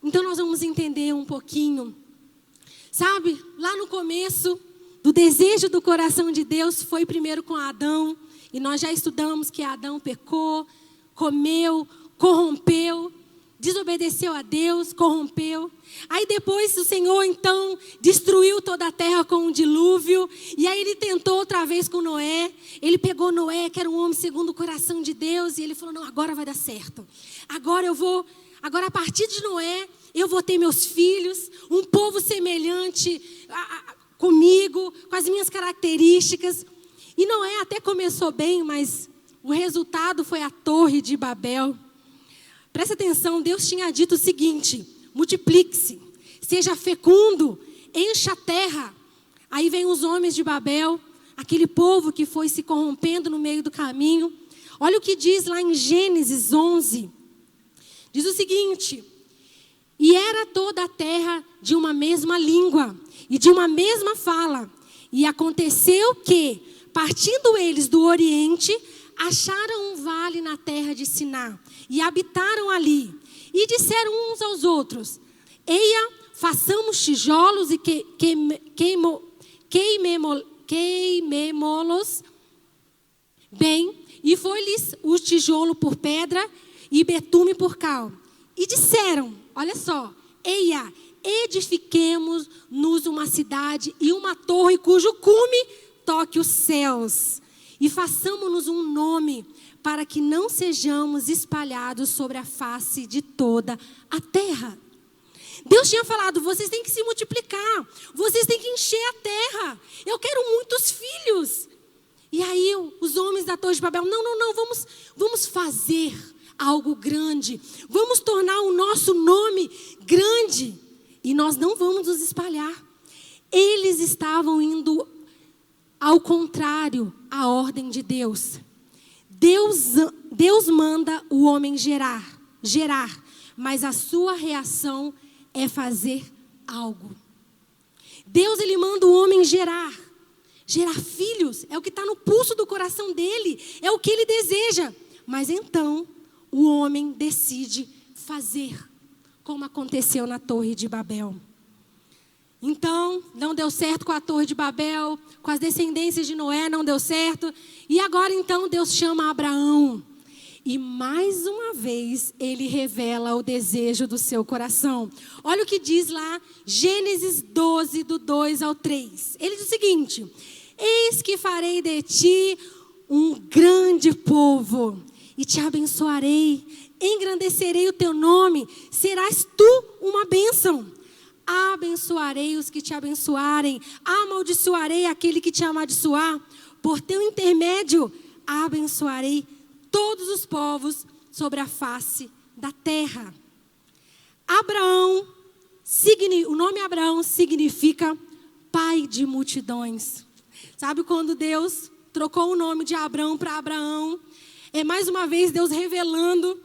Então nós vamos entender um pouquinho. Sabe, lá no começo, do desejo do coração de Deus foi primeiro com Adão. E nós já estudamos que Adão pecou, comeu, corrompeu, desobedeceu a Deus, corrompeu. Aí depois o Senhor então destruiu toda a terra com um dilúvio. E aí Ele tentou outra vez com Noé. Ele pegou Noé, que era um homem segundo o coração de Deus. E ele falou, não, agora vai dar certo. Agora a partir de Noé, eu vou ter meus filhos. Um povo semelhante comigo, com as minhas características. E Noé até começou bem, mas o resultado foi a Torre de Babel. Presta atenção, Deus tinha dito o seguinte, multiplique-se, seja fecundo, encha a terra. Aí vem os homens de Babel, aquele povo que foi se corrompendo no meio do caminho. Olha o que diz lá em Gênesis 11. Diz o seguinte, e era toda a terra de uma mesma língua e de uma mesma fala. E aconteceu que, partindo eles do Oriente, acharam um vale na terra de Siná e habitaram ali. E disseram uns aos outros, eia, façamos tijolos e queimemo-los bem. E foi-lhes o tijolo por pedra e betume por cal. E disseram, olha só, eia, edifiquemos-nos uma cidade e uma torre cujo cume toque os céus. E façamos-nos um nome para que não sejamos espalhados sobre a face de toda a terra. Deus tinha falado, vocês têm que se multiplicar, vocês têm que encher a terra. Eu quero muitos filhos. E aí os homens da Torre de Babel, não, vamos fazer algo grande. Vamos tornar o nosso nome grande. E nós não vamos nos espalhar. Eles estavam indo ao contrário à ordem de Deus. Deus manda o homem gerar, mas a sua reação é fazer algo. Deus, Ele manda o homem gerar filhos, é o que está no pulso do coração dele, é o que ele deseja. Mas então, o homem decide fazer, como aconteceu na Torre de Babel. Então, não deu certo com a Torre de Babel, com as descendências de Noé, não deu certo. E agora, então, Deus chama Abraão. E mais uma vez, Ele revela o desejo do seu coração. Olha o que diz lá, Gênesis 12, do 2 ao 3. Ele diz o seguinte, eis que farei de ti um grande povo, e te abençoarei, engrandecerei o teu nome, serás tu uma bênção. Abençoarei os que te abençoarem, amaldiçoarei aquele que te amaldiçoar. Por teu intermédio, abençoarei todos os povos sobre a face da terra. O nome Abraão significa pai de multidões. Sabe quando Deus trocou o nome de Abrão para Abraão? É mais uma vez Deus revelando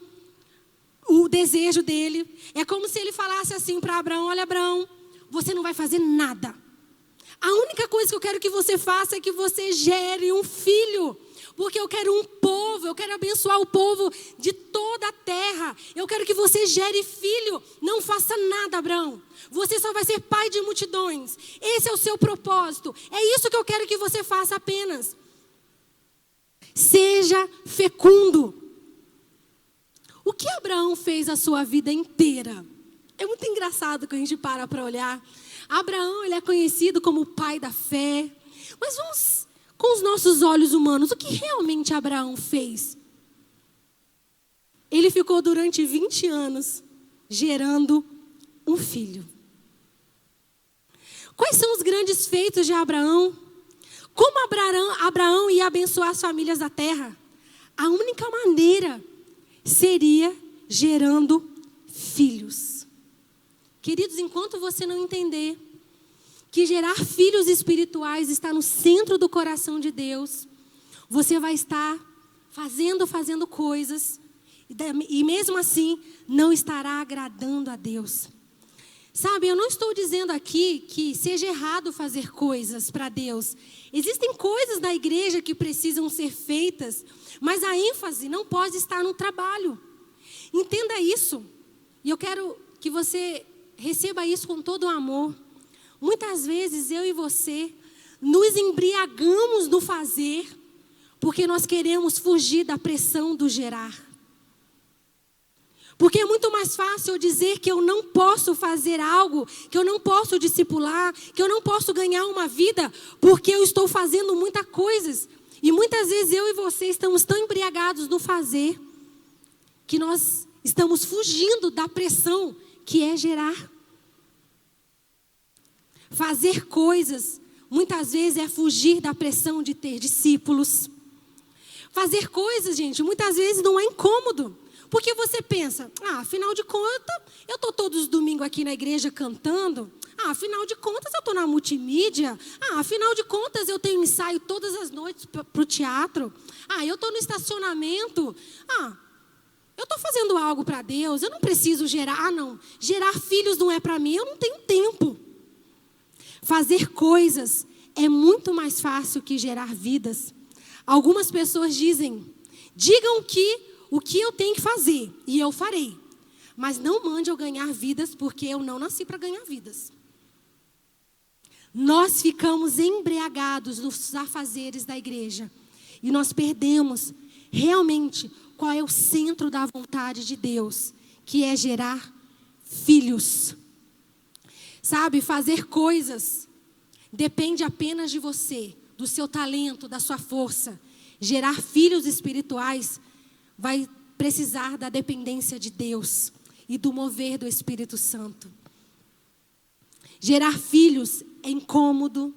o desejo dele. É como se ele falasse assim para Abraão: olha, Abraão, você não vai fazer nada. A única coisa que eu quero que você faça é que você gere um filho. Porque eu quero um povo, eu quero abençoar o povo de toda a terra. Eu quero que você gere filho. Não faça nada, Abraão. Você só vai ser pai de multidões. Esse é o seu propósito. É isso que eu quero que você faça apenas. Seja fecundo. O que Abraão fez a sua vida inteira? É muito engraçado que a gente para olhar. Abraão, ele é conhecido como o pai da fé. Mas vamos, com os nossos olhos humanos, o que realmente Abraão fez? Ele ficou durante 20 anos gerando um filho. Quais são os grandes feitos de Abraão? Como Abraão ia abençoar as famílias da terra? A única maneira seria gerando filhos. Queridos, enquanto você não entender que gerar filhos espirituais está no centro do coração de Deus, você vai estar fazendo coisas e mesmo assim não estará agradando a Deus. Sabe, eu não estou dizendo aqui que seja errado fazer coisas para Deus. Existem coisas na igreja que precisam ser feitas, mas a ênfase não pode estar no trabalho. Entenda isso. E eu quero que você receba isso com todo o amor. Muitas vezes eu e você nos embriagamos no fazer, porque nós queremos fugir da pressão do gerar. Porque é muito mais fácil eu dizer que eu não posso fazer algo, que eu não posso discipular, que eu não posso ganhar uma vida, porque eu estou fazendo muitas coisas. E muitas vezes eu e você estamos tão embriagados no fazer, que nós estamos fugindo da pressão que é gerar. Fazer coisas, muitas vezes é fugir da pressão de ter discípulos. Fazer coisas, gente, muitas vezes não é incômodo. Porque você pensa, afinal de contas, eu estou todos os domingos aqui na igreja cantando. Afinal de contas, eu estou na multimídia. Afinal de contas, eu tenho ensaio todas as noites para o teatro. Eu estou no estacionamento. Eu estou fazendo algo para Deus. Eu não preciso gerar. Não. Gerar filhos não é para mim. Eu não tenho tempo. Fazer coisas é muito mais fácil que gerar vidas. Algumas pessoas digam o que eu tenho que fazer, e eu farei. Mas não mande eu ganhar vidas, porque eu não nasci para ganhar vidas. Nós ficamos embriagados nos afazeres da igreja. E nós perdemos realmente qual é o centro da vontade de Deus, que é gerar filhos. Sabe, fazer coisas depende apenas de você, do seu talento, da sua força. Gerar filhos espirituais vai precisar da dependência de Deus e do mover do Espírito Santo. Gerar filhos é incômodo,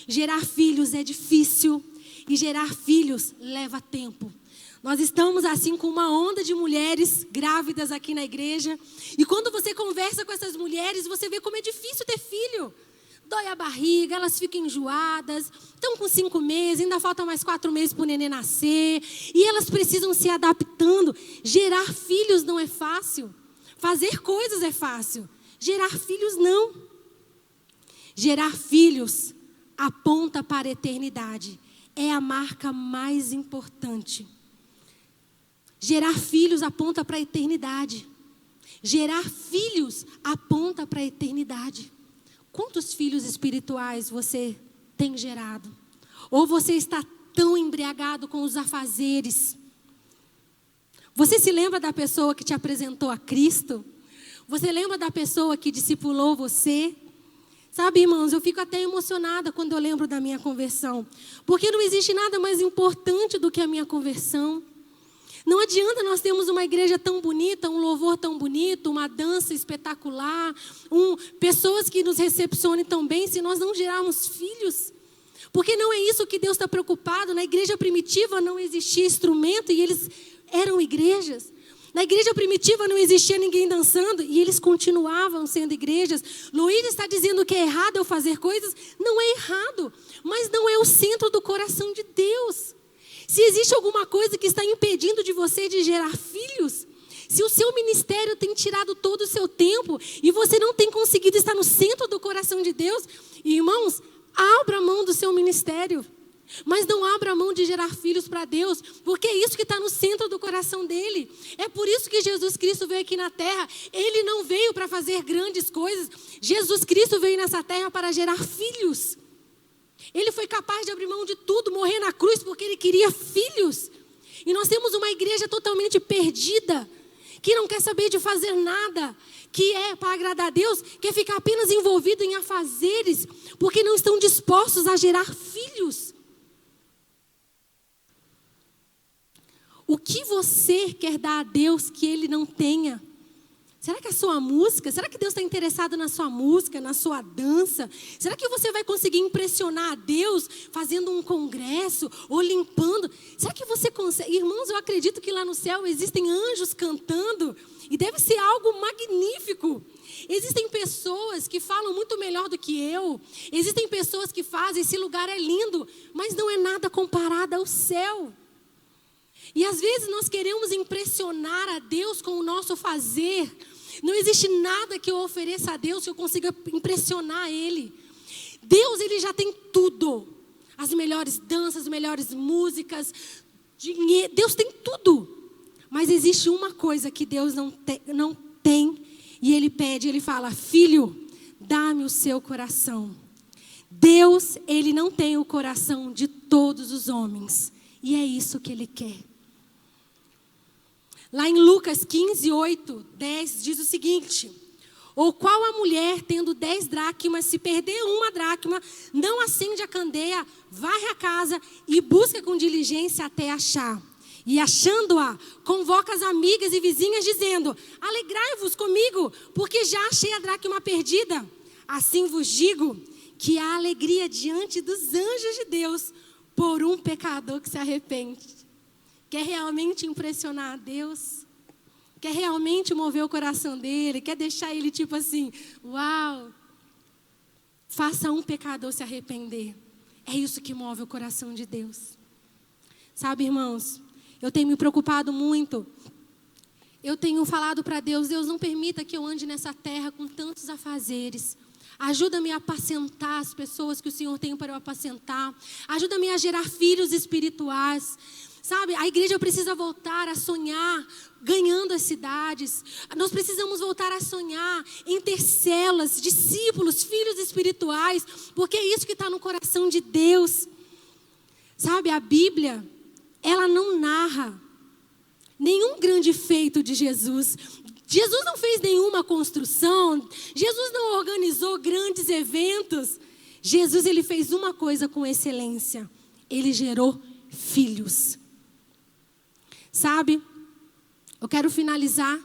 gerar filhos é difícil e gerar filhos leva tempo. Nós estamos assim com uma onda de mulheres grávidas aqui na igreja e quando você conversa com essas mulheres, você vê como é difícil ter filho. Dói a barriga, elas ficam enjoadas, estão com 5 meses, ainda faltam mais 4 meses para o neném nascer. E elas precisam se adaptando. Gerar filhos não é fácil. Fazer coisas é fácil. Gerar filhos não. Gerar filhos aponta para a eternidade. É a marca mais importante. Gerar filhos aponta para a eternidade. Gerar filhos aponta para a eternidade. Quantos filhos espirituais você tem gerado? Ou você está tão embriagado com os afazeres? Você se lembra da pessoa que te apresentou a Cristo? Você lembra da pessoa que discipulou você? Sabe, irmãos, eu fico até emocionada quando eu lembro da minha conversão. Porque não existe nada mais importante do que a minha conversão. Não adianta nós termos uma igreja tão bonita, um louvor tão bonito, uma dança espetacular, pessoas que nos recepcionem tão bem, se nós não gerarmos filhos. Porque não é isso que Deus está preocupado. Na igreja primitiva não existia instrumento e eles eram igrejas. Na igreja primitiva não existia ninguém dançando e eles continuavam sendo igrejas. Luiz está dizendo que é errado eu fazer coisas. Não é errado, mas não é o centro do coração de Deus. Se existe alguma coisa que está impedindo de você de gerar filhos, se o seu ministério tem tirado todo o seu tempo e você não tem conseguido estar no centro do coração de Deus, irmãos, abra a mão do seu ministério. Mas não abra a mão de gerar filhos para Deus, porque é isso que está no centro do coração dele. É por isso que Jesus Cristo veio aqui na terra. Ele não veio para fazer grandes coisas. Jesus Cristo veio nessa terra para gerar filhos. Ele foi capaz de abrir mão de tudo, morrer na cruz, porque ele queria filhos. E nós temos uma igreja totalmente perdida, que não quer saber de fazer nada, que é para agradar a Deus, quer ficar apenas envolvido em afazeres, porque não estão dispostos a gerar filhos. O que você quer dar a Deus que Ele não tenha? Será que a sua música? Será que Deus está interessado na sua música, na sua dança? Será que você vai conseguir impressionar a Deus fazendo um congresso ou limpando? Será que você consegue? Irmãos, eu acredito que lá no céu existem anjos cantando e deve ser algo magnífico. Existem pessoas que falam muito melhor do que eu. Existem pessoas que fazem, esse lugar é lindo, mas não é nada comparado ao céu. E às vezes nós queremos impressionar a Deus com o nosso fazer. Não existe nada que eu ofereça a Deus que eu consiga impressionar Ele. Deus, Ele já tem tudo. As melhores danças, as melhores músicas, dinheiro. Deus tem tudo. Mas existe uma coisa que Deus não tem. E Ele pede, Ele fala: filho, dá-me o seu coração. Deus, Ele não tem o coração de todos os homens. E é isso que Ele quer. Lá em Lucas 15, 8, 10, diz o seguinte: ou qual a mulher, tendo 10 dracmas, se perder uma dracma, não acende a candeia, varre a casa e busca com diligência até achar. E achando-a, convoca as amigas e vizinhas, dizendo: alegrai-vos comigo, porque já achei a dracma perdida. Assim vos digo, que há alegria diante dos anjos de Deus por um pecador que se arrepende. Quer realmente impressionar a Deus? Quer realmente mover o coração dele? Quer deixar ele tipo assim, uau! Faça um pecador se arrepender. É isso que move o coração de Deus. Sabe, irmãos, eu tenho me preocupado muito. Eu tenho falado para Deus: Deus, não permita que eu ande nessa terra com tantos afazeres. Ajuda-me a apacentar as pessoas que o Senhor tem para eu apacentar. Ajuda-me a gerar filhos espirituais. Sabe, a igreja precisa voltar a sonhar ganhando as cidades. Nós precisamos voltar a sonhar em ter células, discípulos, filhos espirituais, porque é isso que está no coração de Deus. Sabe, a Bíblia, ela não narra nenhum grande feito de Jesus. Jesus não fez nenhuma construção, Jesus não organizou grandes eventos. Jesus, ele fez uma coisa com excelência: ele gerou filhos. Sabe, eu quero finalizar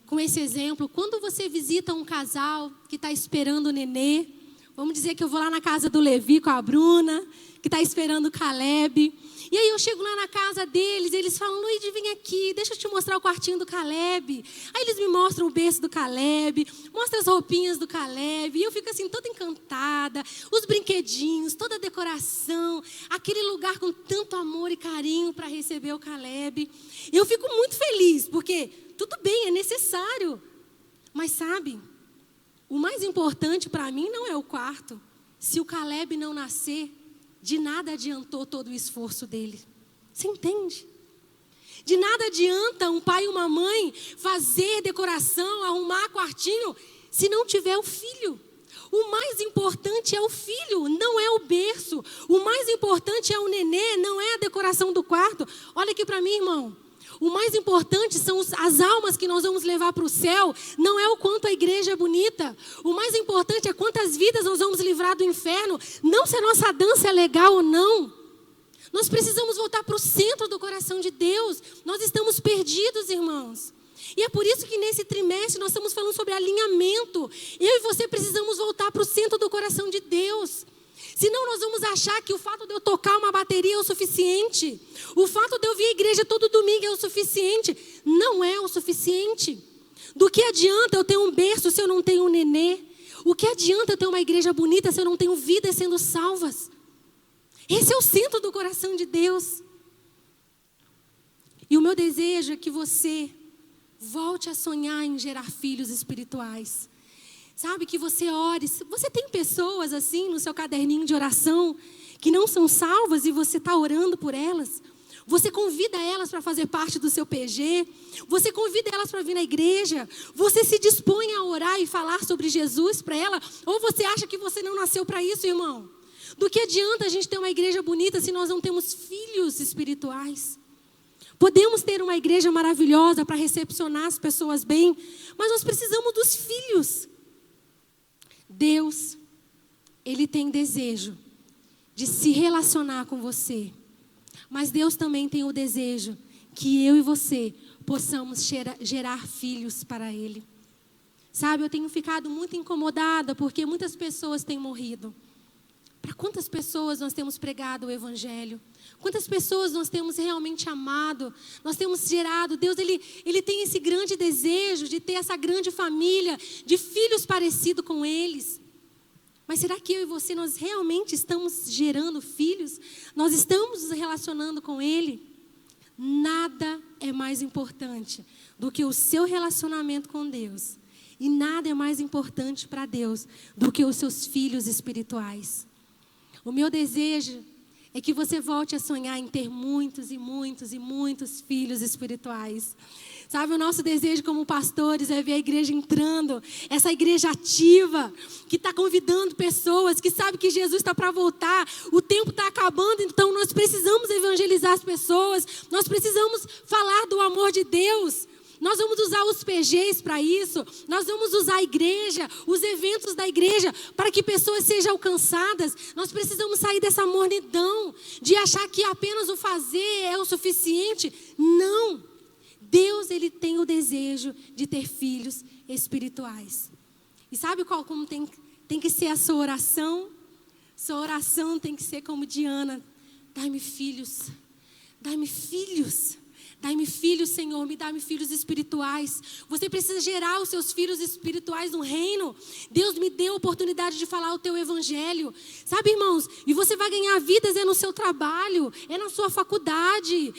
com esse exemplo. Quando você visita um casal que está esperando o nenê, vamos dizer que eu vou lá na casa do Levi com a Bruna, que está esperando o Caleb. E aí eu chego lá na casa deles, e eles falam: Luíde, vem aqui, deixa eu te mostrar o quartinho do Caleb. Aí eles me mostram o berço do Caleb, mostram as roupinhas do Caleb, e eu fico assim toda encantada, os brinquedinhos, toda a decoração, aquele lugar com tanto amor e carinho para receber o Caleb. Eu fico muito feliz, porque tudo bem, é necessário. Mas sabe, o mais importante para mim não é o quarto. Se o Caleb não nascer, de nada adiantou todo o esforço dele. Você entende? De nada adianta um pai e uma mãe fazer decoração, arrumar quartinho, se não tiver o filho. O mais importante é o filho, não é o berço. O mais importante é o nenê, não é a decoração do quarto. Olha aqui para mim, irmão. O mais importante são as almas que nós vamos levar para o céu. Não é o quanto a igreja é bonita. O mais importante é quantas vidas nós vamos livrar do inferno. Não se a nossa dança é legal ou não. Nós precisamos voltar para o centro do coração de Deus. Nós estamos perdidos, irmãos. E é por isso que nesse trimestre nós estamos falando sobre alinhamento. Eu e você precisamos voltar para o centro do coração de Deus. Senão nós vamos achar que o fato de eu tocar uma bateria é o suficiente. O fato de eu vir à igreja todo domingo é o suficiente. Não é o suficiente. Do que adianta eu ter um berço se eu não tenho um nenê? O que adianta eu ter uma igreja bonita se eu não tenho vidas sendo salvas? Esse é o centro do coração de Deus. E o meu desejo é que você volte a sonhar em gerar filhos espirituais. Sabe, que você ore. Você tem pessoas assim no seu caderninho de oração que não são salvas e você está orando por elas? Você convida elas para fazer parte do seu PG? Você convida elas para vir na igreja? Você se dispõe a orar e falar sobre Jesus para ela? Ou você acha que você não nasceu para isso, irmão? Do que adianta a gente ter uma igreja bonita se nós não temos filhos espirituais? Podemos ter uma igreja maravilhosa para recepcionar as pessoas bem, mas nós precisamos dos filhos. Deus, Ele tem desejo de se relacionar com você. Mas Deus também tem o desejo que eu e você possamos gerar filhos para Ele. Sabe, eu tenho ficado muito incomodada porque muitas pessoas têm morrido. Para quantas pessoas nós temos pregado o Evangelho? Quantas pessoas nós temos realmente amado? Nós temos gerado. Deus, Ele tem esse grande desejo de ter essa grande família, de filhos parecidos com eles. Mas será que eu e você, nós realmente estamos gerando filhos? Nós estamos nos relacionando com Ele? Nada é mais importante do que o seu relacionamento com Deus. E nada é mais importante para Deus do que os seus filhos espirituais. O meu desejo é que você volte a sonhar em ter muitos e muitos e muitos filhos espirituais. Sabe, o nosso desejo como pastores é ver a igreja entrando, essa igreja ativa, que está convidando pessoas, que sabe que Jesus está para voltar, o tempo está acabando, então nós precisamos evangelizar as pessoas, nós precisamos falar do amor de Deus. Nós vamos usar os PGs para isso, nós vamos usar a igreja, os eventos da igreja, para que pessoas sejam alcançadas. Nós precisamos sair dessa mornidão, de achar que apenas o fazer é o suficiente. Não, Deus, Ele tem o desejo de ter filhos espirituais. E sabe como tem que ser a sua oração? Sua oração tem que ser como Diana: dai-me filhos, dai-me filhos. Dai-me filhos, Senhor, me dá-me filhos espirituais. Você precisa gerar os seus filhos espirituais no reino. Deus me deu a oportunidade de falar o teu evangelho. Sabe, irmãos, e você vai ganhar vidas é no seu trabalho, é na sua faculdade,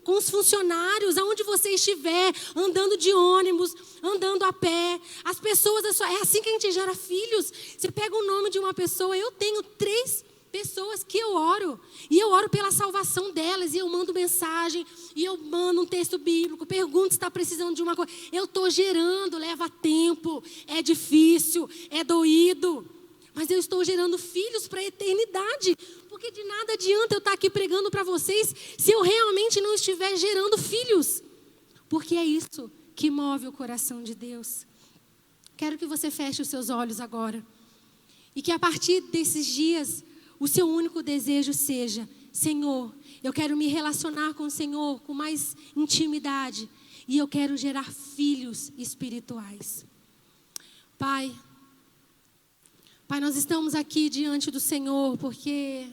com os funcionários, aonde você estiver, andando de ônibus, andando a pé. As pessoas, é assim que a gente gera filhos. Você pega o nome de uma pessoa, eu tenho 3 pessoas que eu oro, e eu oro pela salvação delas, e eu mando mensagem, e eu mando um texto bíblico, pergunto se está precisando de uma coisa. Eu estou gerando, leva tempo, é difícil, é doído, mas eu estou gerando filhos para a eternidade, porque de nada adianta eu estar aqui pregando para vocês, se eu realmente não estiver gerando filhos, porque é isso que move o coração de Deus. Quero que você feche os seus olhos agora, e que a partir desses dias, o seu único desejo seja: Senhor, eu quero me relacionar com o Senhor com mais intimidade. E eu quero gerar filhos espirituais. Pai, nós estamos aqui diante do Senhor porque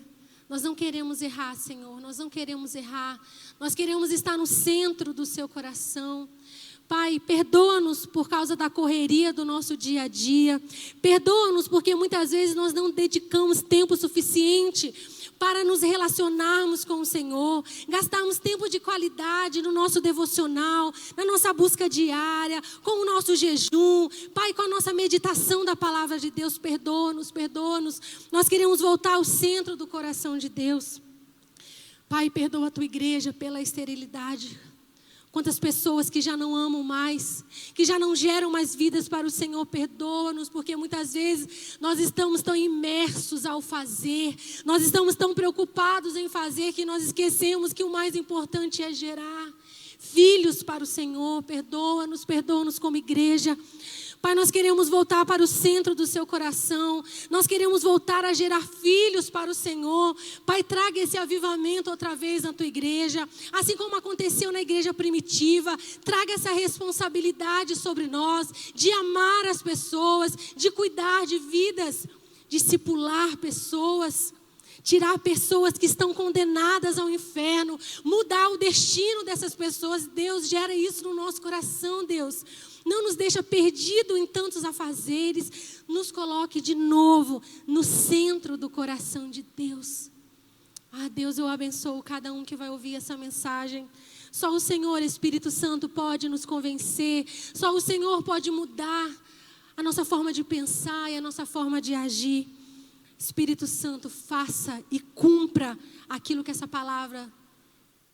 nós não queremos errar, Senhor. Nós não queremos errar. Nós queremos estar no centro do seu coração. Pai, perdoa-nos por causa da correria do nosso dia a dia. Perdoa-nos porque muitas vezes nós não dedicamos tempo suficiente para nos relacionarmos com o Senhor. Gastarmos tempo de qualidade no nosso devocional, na nossa busca diária, com o nosso jejum. Pai, com a nossa meditação da palavra de Deus, perdoa-nos, perdoa-nos. Nós queremos voltar ao centro do coração de Deus. Pai, perdoa a tua igreja pela esterilidade. Quantas pessoas que já não amam mais, que já não geram mais vidas para o Senhor, perdoa-nos, porque muitas vezes nós estamos tão imersos ao fazer, nós estamos tão preocupados em fazer que nós esquecemos que o mais importante é gerar filhos para o Senhor. Perdoa-nos como igreja. Pai, nós queremos voltar para o centro do seu coração. Nós queremos voltar a gerar filhos para o Senhor. Pai, traga esse avivamento outra vez na tua igreja. Assim como aconteceu na igreja primitiva. Traga essa responsabilidade sobre nós de amar as pessoas, de cuidar de vidas, discipular pessoas. Tirar pessoas que estão condenadas ao inferno. Mudar o destino dessas pessoas. Deus, gera isso no nosso coração, Deus. Não nos deixa perdido em tantos afazeres. Nos coloque de novo no centro do coração de Deus. Ah, Deus, eu abençoo cada um que vai ouvir essa mensagem. Só o Senhor, Espírito Santo, pode nos convencer. Só o Senhor pode mudar a nossa forma de pensar e a nossa forma de agir. Espírito Santo, faça e cumpra aquilo que essa palavra,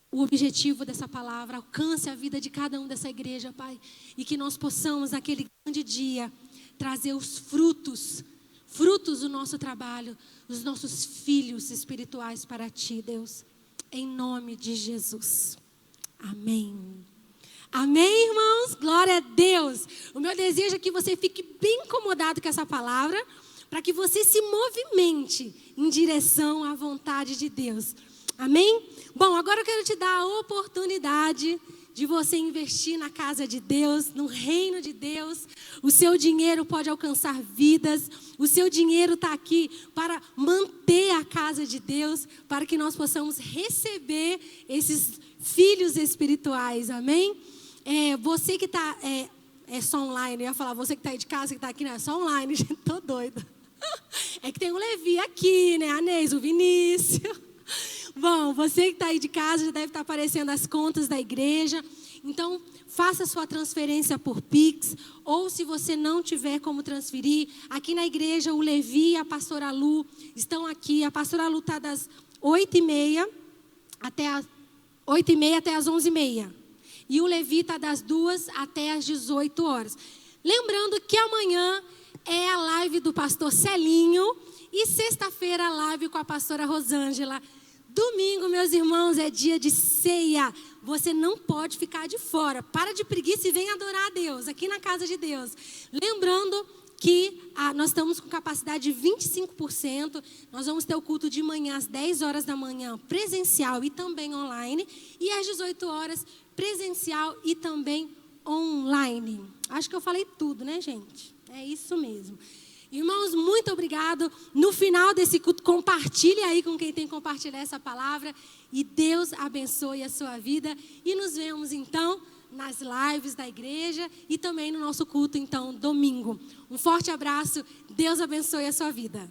o objetivo dessa palavra, alcance a vida de cada um dessa igreja, Pai. E que nós possamos, naquele grande dia, trazer os frutos do nosso trabalho, os nossos filhos espirituais para Ti, Deus. Em nome de Jesus. Amém. Amém, irmãos? Glória a Deus. O meu desejo é que você fique bem incomodado com essa palavra, para que você se movimente em direção à vontade de Deus. Amém? Bom, agora eu quero te dar a oportunidade de você investir na casa de Deus, no reino de Deus. O seu dinheiro pode alcançar vidas. O seu dinheiro está aqui para manter a casa de Deus, para que nós possamos receber esses filhos espirituais. Amém? Você que está... É só online, eu ia falar, você que está aí de casa, que está aqui, não é só online, gente, tô doida. É que tem o Levi aqui, né? A Neis, o Vinícius. Bom, você que está aí de casa já deve estar aparecendo as contas da igreja. Então, faça sua transferência por Pix. Ou se você não tiver como transferir, aqui na igreja o Levi e a pastora Lu estão aqui. A pastora Lu está das 8h30 até as 11h30. E o Levi está das 2 até as 18 horas. Lembrando que amanhã é a live do pastor Celinho e sexta-feira a live com a pastora Rosângela. Domingo, meus irmãos, é dia de ceia. Você não pode ficar de fora. Para de preguiça e vem adorar a Deus aqui na casa de Deus. Lembrando que nós estamos com capacidade de 25%. Nós vamos ter o culto de manhã às 10 horas da manhã, presencial e também online. E às 18 horas, presencial e também online. Acho que eu falei tudo, né, gente? É isso mesmo. Irmãos, muito obrigado. No final desse culto, compartilhe aí com quem tem que compartilhar essa palavra. E Deus abençoe a sua vida. E nos vemos, então, nas lives da igreja e também no nosso culto, então, domingo. Um forte abraço. Deus abençoe a sua vida.